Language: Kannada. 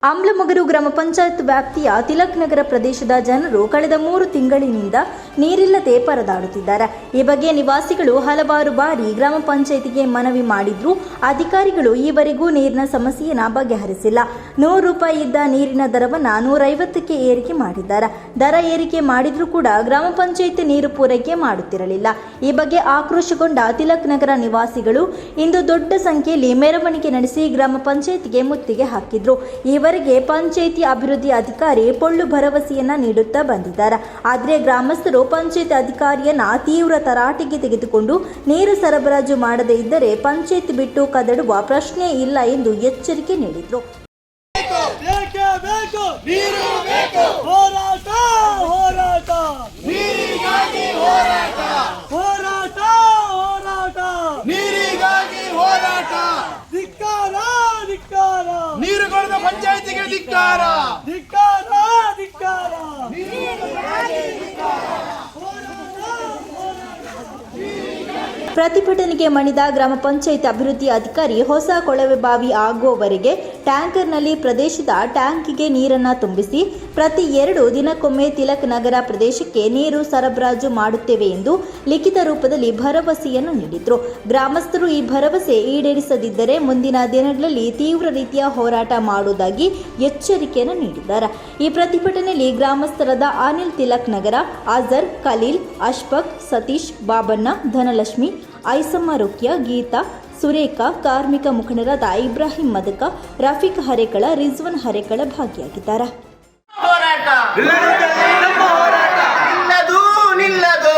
ಆಮ್ಲಮಗರು ಗ್ರಾಮ ಪಂಚಾಯತ್ ವ್ಯಾಪ್ತಿಯ ತಿಲಕ್ ನಗರ ಪ್ರದೇಶದ ಜನರು ಕಳೆದ 3 ತಿಂಗಳಿನಿಂದ ನೀರಿಲ್ಲದೆ ಪರದಾಡುತ್ತಿದ್ದಾರೆ. ಈ ಬಗ್ಗೆ ನಿವಾಸಿಗಳು ಹಲವಾರು ಬಾರಿ ಗ್ರಾಮ ಪಂಚಾಯತಿಗೆ ಮನವಿ ಮಾಡಿದ್ರೂ ಅಧಿಕಾರಿಗಳು ಈವರೆಗೂ ನೀರಿನ ಸಮಸ್ಯೆಯನ್ನು ಬಗೆಹರಿಸಿಲ್ಲ. 100 ರೂಪಾಯಿ ಇದ್ದ ನೀರಿನ ದರವನ್ನು 150ಕ್ಕೆ ಏರಿಕೆ ಮಾಡಿದ್ದಾರೆ. ದರ ಏರಿಕೆ ಮಾಡಿದ್ರೂ ಕೂಡ ಗ್ರಾಮ ಪಂಚಾಯತ್ ನೀರು ಪೂರೈಕೆ ಮಾಡುತ್ತಿರಲಿಲ್ಲ. ಈ ಬಗ್ಗೆ ಆಕ್ರೋಶಗೊಂಡ ತಿಲಕ್ ನಗರ ನಿವಾಸಿಗಳು ಇಂದು ದೊಡ್ಡ ಸಂಖ್ಯೆಯಲ್ಲಿ ಮೆರವಣಿಗೆ ನಡೆಸಿ ಗ್ರಾಮ ಪಂಚಾಯತಿಗೆ ಮುತ್ತಿಗೆ ಹಾಕಿದ್ರು. ಈವರೆಗೆ ಪಂಚಾಯಿತಿ ಅಭಿವೃದ್ಧಿ ಅಧಿಕಾರಿ ಪೊಳ್ಳು ಭರವಸೆಯನ್ನ ನೀಡುತ್ತಾ ಬಂದಿದ್ದಾರೆ. ಆದರೆ ಗ್ರಾಮಸ್ಥರು ಪಂಚಾಯತ್ ಅಧಿಕಾರಿಯನ್ನ ತೀವ್ರ ತರಾಟೆಗೆ ತೆಗೆದುಕೊಂಡು ನೀರು ಸರಬರಾಜು ಮಾಡದೇ ಇದ್ದರೆ ಪಂಚಾಯತ್ ಬಿಟ್ಟು ಕದಡುವ ಪ್ರಶ್ನೆ ಇಲ್ಲ ಎಂದು ಎಚ್ಚರಿಕೆ ನೀಡಿದರು. ನೀರುಗಳ ಪಂಚಾಯತಿಗೆ ಧಿಕ್ಕಾರ. ಪ್ರತಿಭಟನೆಗೆ ಮಣಿದ ಗ್ರಾಮ ಪಂಚಾಯತ್ ಅಭಿವೃದ್ಧಿ ಅಧಿಕಾರಿ ಹೊಸ ಕೊಳವೆ ಬಾವಿ ಆಗುವವರೆಗೆ ಟ್ಯಾಂಕರ್ನಲ್ಲಿ ಪ್ರದೇಶದ ಟ್ಯಾಂಕಿಗೆ ನೀರನ್ನು ತುಂಬಿಸಿ ಪ್ರತಿ 2 ದಿನಕ್ಕೊಮ್ಮೆ ತಿಲಕ್ ನಗರ ಪ್ರದೇಶಕ್ಕೆ ನೀರು ಸರಬರಾಜು ಮಾಡುತ್ತೇವೆ ಎಂದು ಲಿಖಿತ ರೂಪದಲ್ಲಿ ಭರವಸೆಯನ್ನು ನೀಡಿದರು. ಗ್ರಾಮಸ್ಥರು ಈ ಭರವಸೆ ಈಡೇರಿಸದಿದ್ದರೆ ಮುಂದಿನ ದಿನಗಳಲ್ಲಿ ತೀವ್ರ ರೀತಿಯ ಹೋರಾಟ ಮಾಡುವುದಾಗಿ ಎಚ್ಚರಿಕೆಯನ್ನು ನೀಡಿದ್ದಾರೆ. ಈ ಪ್ರತಿಭಟನೆಯಲ್ಲಿ ಗ್ರಾಮಸ್ಥರಾದ ಅನಿಲ್, ತಿಲಕ್ ನಗರ, ಅಜರ್, ಖಲೀಲ್, ಅಶ್ಫಕ್, ಸತೀಶ್, ಬಾಬಣ್ಣ, ಧನಲಕ್ಷ್ಮಿ, ಐಸಮ್ಮ, ರುಕ್ಯಾ, ಗೀತಾ, ಸುರೇಖಾ, ಕಾರ್ಮಿಕ ಮುಖಂಡರಾದ ಇಬ್ರಾಹಿಂ ಮದಕ, ರಫೀಕ್ ಹರೇಕಳ, ರಿಜ್ವಾನ್ ಹರೇಕಳ ಭಾಗಿಯಾಗಿದ್ದಾರೆ. ಹೋರಾಟ ನಿಲ್ಲದು